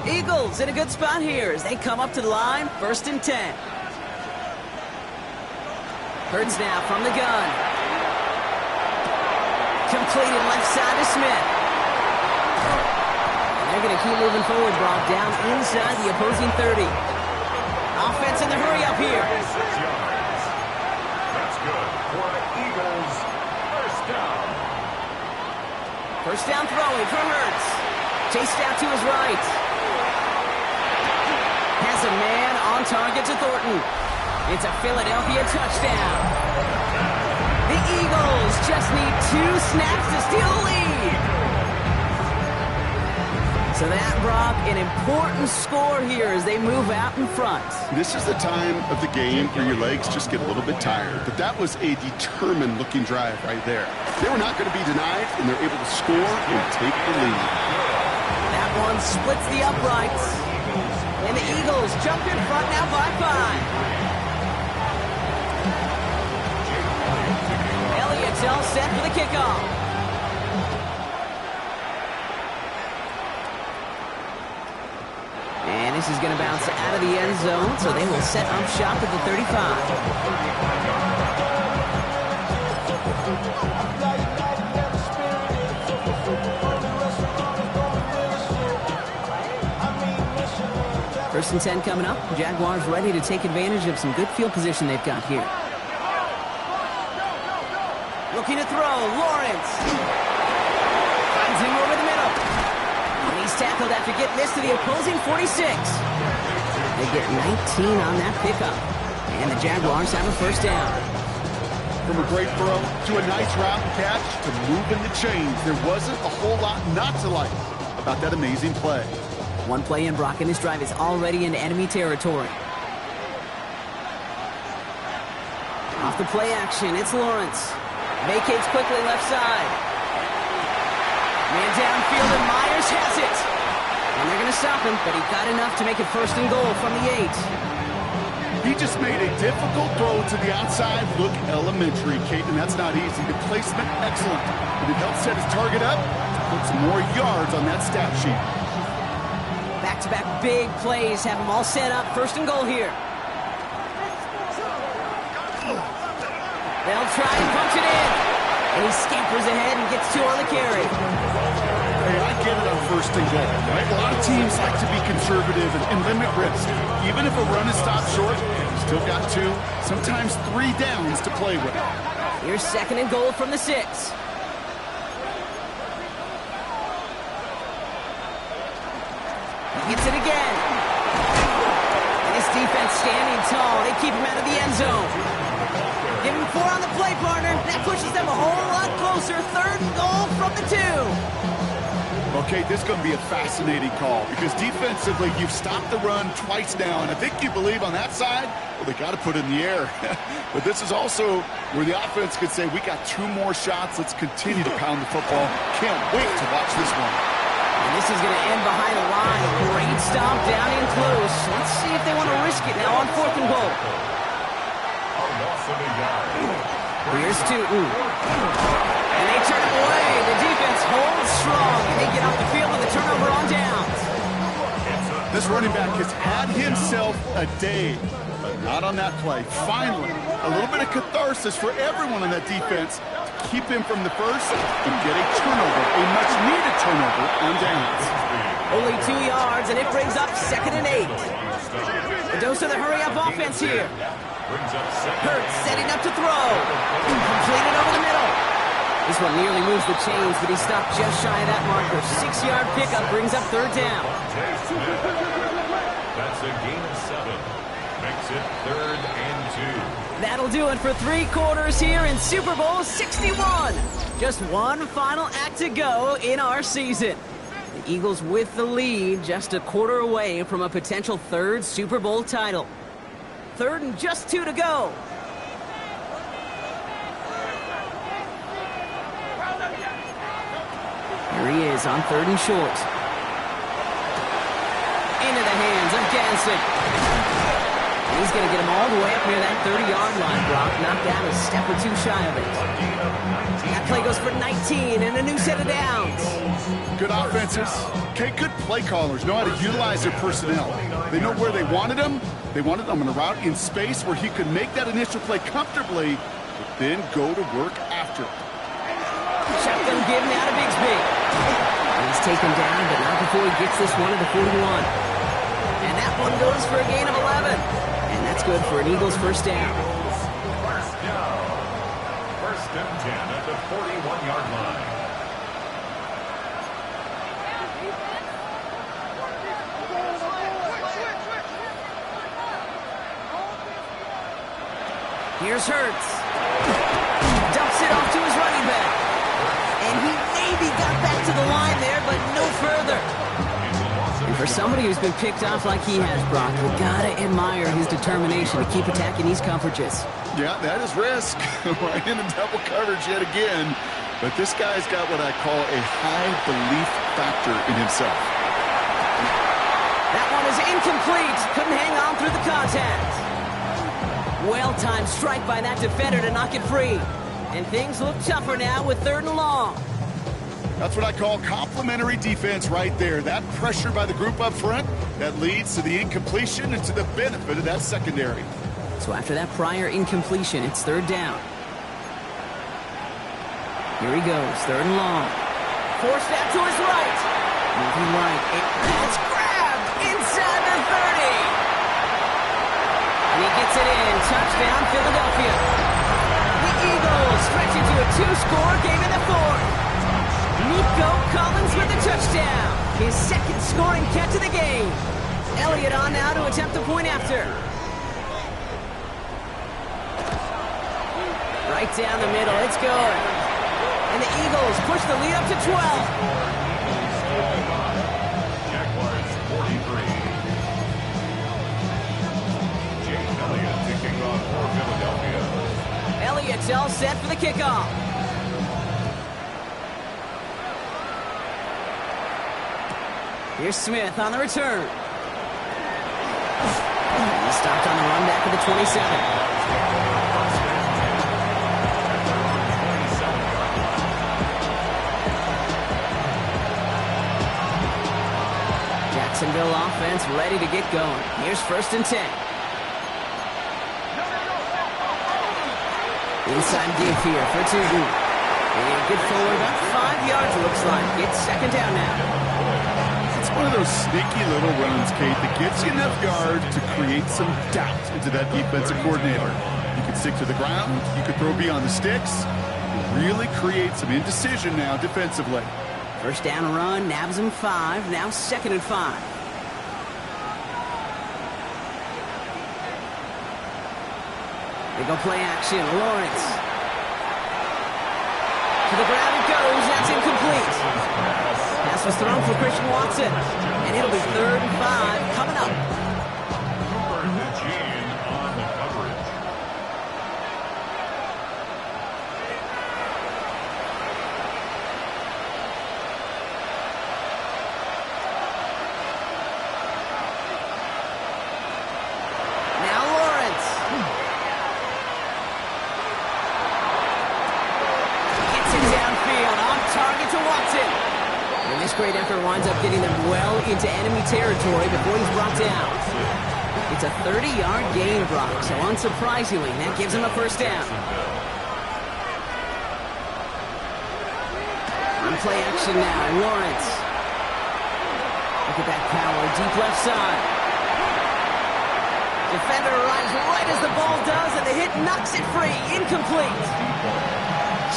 S2: Eagles in a good spot here as they come up to the line, 1st and 10. Hurts now from the gun. Completed left side to Smith. And they're going to keep moving forward, brought down inside the opposing 30. Offense in the hurry up here.
S3: That's good for Eagles. 1st down.
S2: 1st down throwing for Hurts. Chased out to his right. Has a man on target to Thornton. It's a Philadelphia touchdown. The Eagles just need 2 snaps to steal the lead. So that, Brock, an important score here as they move out in front.
S4: This is the time of the game where your legs just get a little bit tired. But that was a determined-looking drive right there. They were not going to be denied, and they're able to score and take the lead.
S2: That one splits the uprights. And the Eagles jump in front now by 5. Elliott's all set for the kickoff. And this is going to bounce out of the end zone, so they will set up shop at the 35. First and 10 coming up. Jaguars ready to take advantage of some good field position they've got here. Looking to throw, Lawrence. Finds him over the middle. And he's tackled after getting this to the opposing 46. They get 19 on that pickup. And the Jaguars have a 1st down.
S4: From a great throw to a nice route catch to moving the chains, there wasn't a whole lot not to like about that amazing play.
S2: One play in, Brock, and this drive is already into enemy territory. Off the play action, it's Lawrence. Vacates quickly left side. Man downfield, and Myers has it. And they're going to stop him, but he got enough to make it 1st and goal from the 8.
S4: He just made a difficult throw to the outside. Look elementary, Kate, and that's not easy. The placement, excellent. But it helped set his target up to put some more yards on that stat sheet.
S2: Back-to-back big plays have them all set up. 1st and goal here. They'll try and punch it in. And he scampers ahead and gets 2 on the carry.
S4: Hey, I get it on first and goal, right? A lot of teams like to be conservative and limit risk. Even if a run is stopped short, you still got 2, sometimes 3 downs to play with.
S2: Here's second and goal from the 6. He gets it again. And his defense standing tall. They keep him out of the end zone. Give him 4 on the play, partner. That pushes them a whole lot closer. Third and goal from the 2.
S4: Okay, this is going to be a fascinating call because defensively, you've stopped the run twice now, and I think you believe on that side, well, they got to put it in the air. But this is also where the offense could say, we got 2 more shots. Let's continue to pound the football. Can't wait to watch this one.
S2: And this is going to end behind the line. Great stop down in close. Let's see if they want to risk it now on 4th and goal. Here's Tootin. And they turn it away. The defense holds strong, and they get off the field with a turnover on downs.
S4: This running back has had himself a day, but not on that play. Finally, a little bit of catharsis for everyone on that defense to keep him from the first and get a turnover, a much-needed turnover on downs.
S2: Only 2 yards, and it brings up 2nd and 8. The dose of the hurry-up offense here. Hurts setting up to throw. Completed over the middle. This one nearly moves the chains, but he stopped just shy of that marker. 6-yard pickup brings up 3rd down.
S3: That's a gain of 7. Makes it 3rd and 2.
S2: That'll do it for 3 quarters here in Super Bowl 61. Just one final act to go in our season. The Eagles with the lead, just a quarter away from a potential 3rd Super Bowl title. 3rd and just 2 to go. Here he is on 3rd and short. Into the hands of Ganson. And he's going to get him all the way up near that 30-yard line. Brock knocked out a step or 2 shy of it. That play goes for 19 and a new set of downs.
S4: Good offenses. Okay, good play callers know how to utilize their personnel. They know where they wanted him. They wanted him on a route in space where he could make that initial play comfortably, but then go to work after it.
S2: Shotgun give now to Bigsby. He's taken down, but not before he gets this one to the 41. And that one goes for a gain of 11. And that's good for an Eagles first down.
S3: First down. 1st and 10 at the 41-yard line.
S2: Here's Hurts. Dumps it off to his running back. And he maybe got back to the line there, but no further. And for somebody who's been picked off like he has, Brock, you gotta admire his determination to keep attacking these coverages.
S4: Yeah, that is risk. Right in the double coverage yet again. But this guy's got what I call a high belief factor in himself.
S2: That one is incomplete. Couldn't hang on through the contact. Well-timed strike by that defender to knock it free. And things look tougher now with 3rd and long.
S4: That's what I call complimentary defense right there. That pressure by the group up front, that leads to the incompletion and to the benefit of that secondary.
S2: So after that prior incompletion, it's 3rd down. Here he goes, 3rd and long. Forced out to his right. Moving right. It's grabbed inside the 30. And he gets it in. Touchdown, Philadelphia. The Eagles stretch into a 2-score game in the 4th. Nico Collins with the touchdown. His 2nd scoring catch of the game. Elliott on now to attempt the point after. Right down the middle. It's good. And the Eagles push the lead up to 12.
S3: Jaguars 43. Jake Elliott kicking off for Philadelphia.
S2: Elliott's all set for the kickoff. Here's Smith on the return. He stopped on the run back of the 27. Jacksonville offense ready to get going. Here's 1st and 10. Inside deep here for Tootin. And good forward, about 5 yards, it looks like. It's second down now.
S4: It's one of those sneaky little runs, Kate, that gets you enough yards to create some doubt into that defensive coordinator. You could stick to the ground. You could throw beyond the sticks. Really create some indecision now defensively.
S2: First down run, nabs him 5. Now 2nd and 5. They go play action. Lawrence. To the ground it goes. That's incomplete. Pass was thrown for Christian Watson. And it'll be 3rd and 5 coming up.
S3: On the coverage.
S2: Now Lawrence. Gets it downfield. On target to Watson. And this great effort winds up getting them well into enemy territory before he's brought down. It's a 30-yard gain, Brock, so unsurprisingly, that gives him a first down. On play action now, Lawrence. Look at that power, deep left side. Defender arrives right as the ball does, and the hit knocks it free. Incomplete.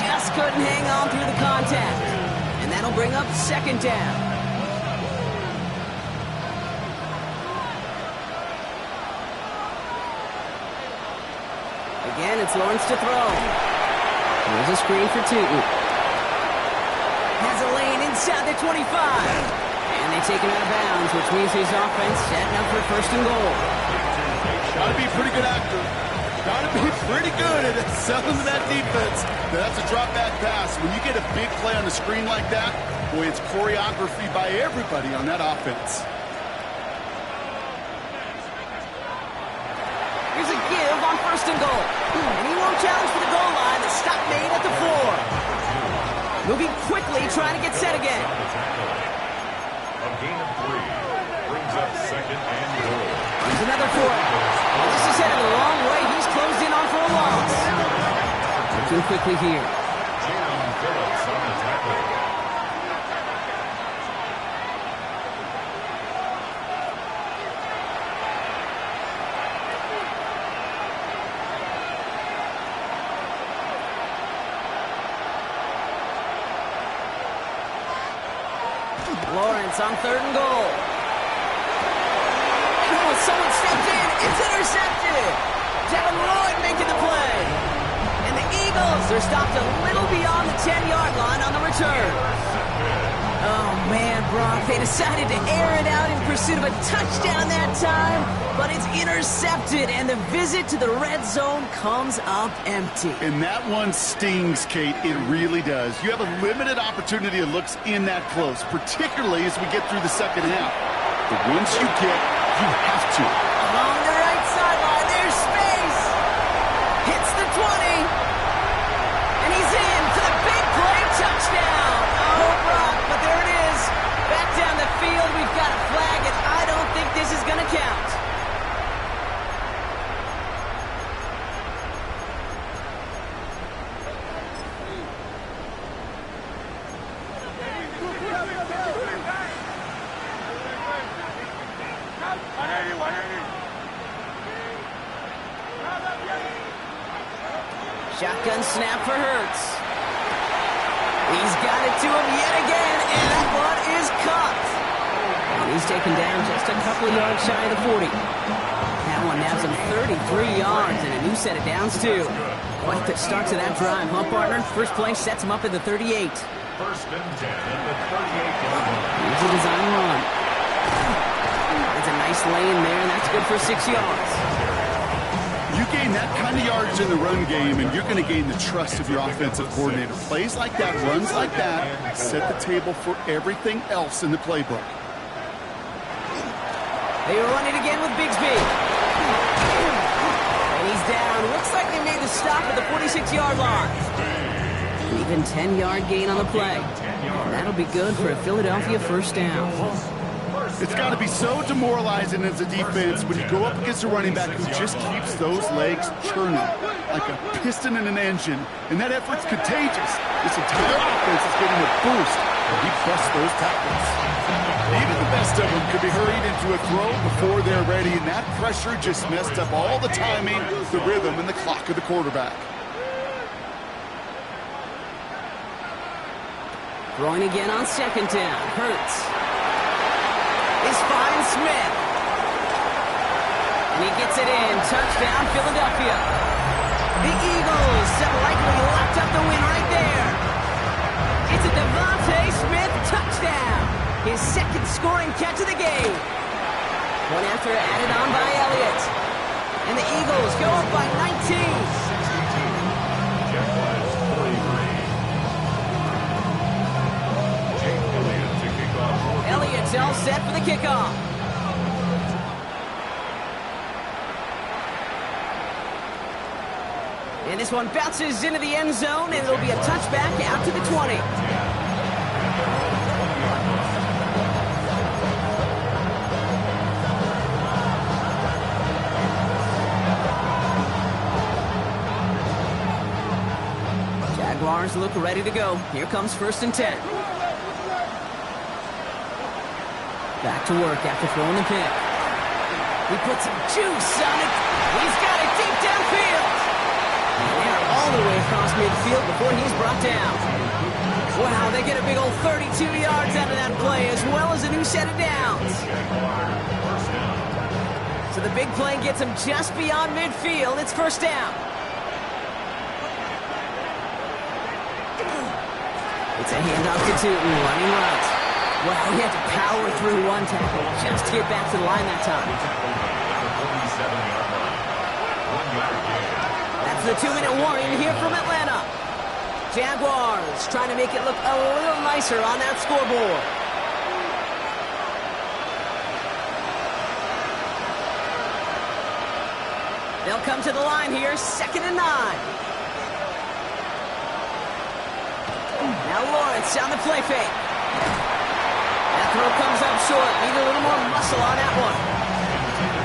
S2: Just couldn't hang on through the contact. And that'll bring up 2nd down. Again, it's Lawrence to throw. Here's a screen for Tootin. Has a lane inside the 25. And they take him out of bounds, which means his offense setting up for 1st and goal.
S4: Gotta be a pretty good actor. Gotta be pretty good at selling to that defense. That's a drop back pass. When you get a big play on the screen like that, boy, it's choreography by everybody on that offense.
S2: Here's a give on 1st and goal. And he won't challenge for the goal line. The stop made at the 4. Moving quickly, trying to get set again.
S3: A gain of 3 brings up 2nd and goal.
S2: Here's another 4. Well, this is headed a long way. He's closed in on for a loss. Looking quickly here.
S3: Jalen Phillips on the tackle.
S2: Lawrence on 3rd and goal. Oh, someone stepped in. It's intercepted. Devin Lloyd making the play. And the Eagles are stopped a little beyond the 10-yard line on the return. Oh, man, Brock, they decided to air it out in pursuit of a touchdown that time, but it's intercepted, and the visit to the red zone comes up empty.
S4: And that one stings, Kate. It really does. You have a limited opportunity that looks in that close, particularly as we get through the 2nd half. But once you get, you have to.
S2: Along the right sideline, there's space. Hits the 20. And he's in for the big play touchdown. Oh, Brock, but there it is. Back down the field, we've got a flag, and I don't think this is going to count. Shotgun snap for Hurts. He's got it to him yet again, and that one is caught. And he's taken down just a couple of yards shy of the 40. That one nabs him 33 yards and a new set of downs, too. Quite the start to that drive, huh, partner? First play sets him up at the 38.
S3: 1st and 10 at the 38-yard line.
S2: Here's a design run. It's a nice lane there, and that's good for 6 yards.
S4: You gain that kind of yardage in the run game, and you're going to gain the trust of your offensive coordinator. Plays like that, runs like that, set the table for everything else in the playbook.
S2: They run it again with Bigsby. And he's down. Looks like they made the stop at the 46-yard line. An even 10-yard gain on the play. And that'll be good for a Philadelphia first down.
S3: 1st
S4: It's got to be so demoralizing as a defense when you go up against a running back who just keeps those legs churning like a piston in an engine, and that effort's contagious. This entire offense is getting a boost when he busts those tackles. Even the best of them could be hurried into a throw before they're ready, and that pressure just messed up all the timing, the rhythm, and the clock of the quarterback.
S2: Throwing again on second down. Hurts. This finds Smith. And he gets it in. Touchdown, Philadelphia. The Eagles have likely locked up the win right there. It's a Devontae Smith touchdown. His second scoring catch of the game. One after added on by Elliott. And the Eagles go up by 19. Elliott's all set for the kickoff. And this one bounces into the end zone, and it'll be a touchback out to the 20. Jaguars look ready to go. Here comes 1st and 10. Back to work after throwing the pick. He puts some juice on it. He's got it deep downfield. And they're all the way across midfield before he's brought down. Wow, they get a big old 32 yards out of that play, as well as a new set of downs. So the big play gets him just beyond midfield. It's 1st down. It's a handoff to Tootin, running right. Well, he had to power through one tackle just to get back to the line that time. That's the 2-minute warning here from Atlanta. Jaguars trying to make it look a little nicer on that scoreboard. They'll come to the line here, 2nd and 9. Now Lawrence on the play fake. That throw comes up short. Need a little more muscle on that one.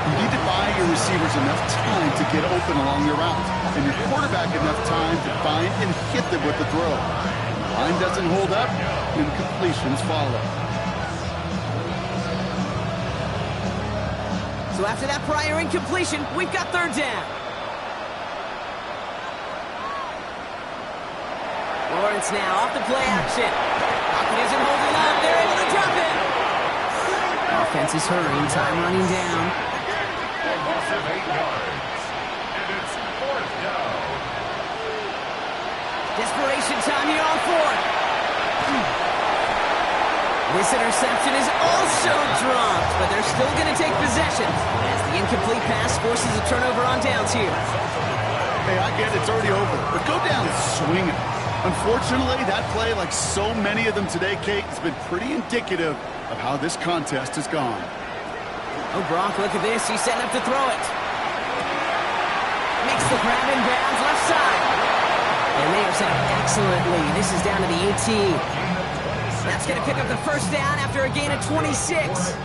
S4: You need to buy your receivers enough time to get open along your route, and your quarterback enough time to find and hit them with the throw. The line doesn't hold up, and completions follow.
S2: So after that prior incompletion, we've got 3rd down. Lawrence now off the play action. Pocket isn't holding up. They're able to drop it. Offense is hurrying. Time running down.
S3: Loss of 8 yards. And it's 4th down.
S2: Desperation time here on 4th. This interception is also dropped, but they're still going to take possession as the incomplete pass forces a turnover on downs here.
S4: Hey, I get it's already over, but go down swinging. Unfortunately, that play, like so many of them today, Kate, has been pretty indicative of how this contest has gone.
S2: Oh, Brock, look at this. He's setting up to throw it. Makes the grab in bounds left side. And they are set up excellently. This is down to the 18. That's going to pick up the 1st down after a gain of 26.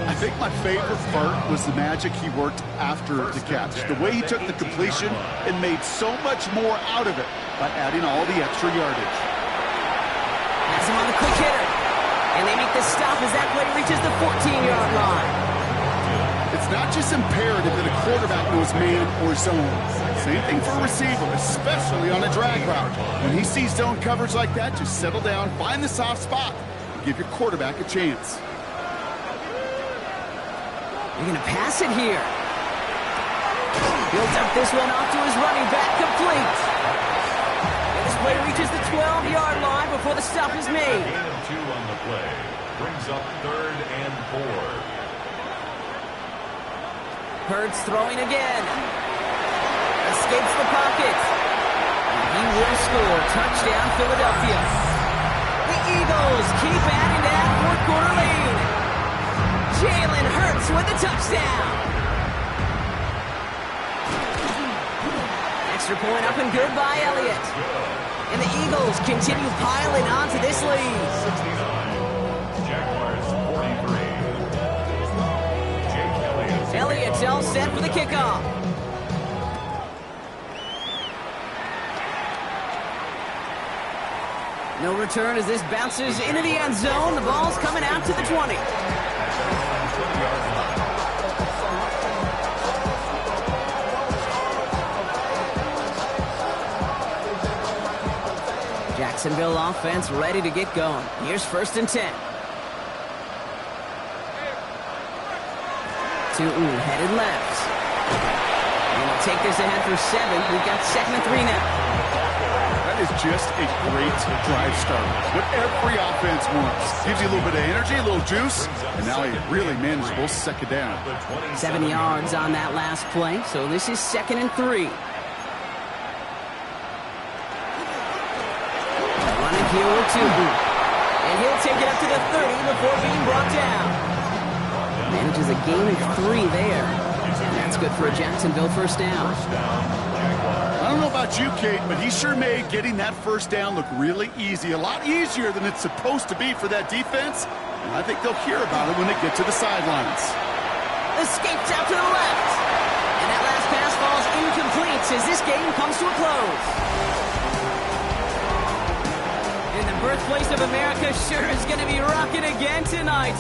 S4: I think my favorite part was the magic he worked after the catch. The way he took the completion and made so much more out of it by adding all the extra yardage.
S2: Has him on the quick hitter. And they make the stop as that play reaches the 14-yard line.
S4: It's not just imperative that a quarterback knows man or zone. Same thing for a receiver, especially on a drag route. When he sees zone coverage like that, just settle down, find the soft spot, and give your quarterback a chance.
S2: They're going to pass it here. Builds up this one off to his running back, complete. And this play reaches the 12-yard line before the stop is made.
S3: Gain of 2 on the play. Brings up 3rd and 4.
S2: Hurts throwing again. Escapes the pocket. And he will score. Touchdown, Philadelphia. The Eagles keep adding to that 4th-quarter lead. Jalen Hurts with the touchdown. Extra point up and good by Elliott. And the Eagles continue piling on to this lead.
S3: 69. Jaguars 43.
S2: set for the kickoff. No return as this bounces into the end zone. The ball's coming out to the 20. Jacksonville offense ready to get going. Here's 1st and 10. Tootin headed left. And he'll take this ahead for 7. We've got 2nd and 3 now.
S4: That is just a great drive start. What every offense wants. Gives you a little bit of energy, a little juice, and now a really manageable 2nd down.
S2: 7 yards on that last play, so this is 2nd and 3. Running here with Tootin. And he'll take it up to the 30 before being brought down. Manages a gain of 3 there. And that's good for a Jacksonville 1st down.
S4: I don't know about you, Kate, but he sure made getting that 1st down look really easy. A lot easier than it's supposed to be for that defense. And I think they'll hear about it when they get to the sidelines.
S2: Escapes out to the left. And that last pass falls incomplete as this game comes to a close. And the birthplace of America sure is going to be rocking again tonight.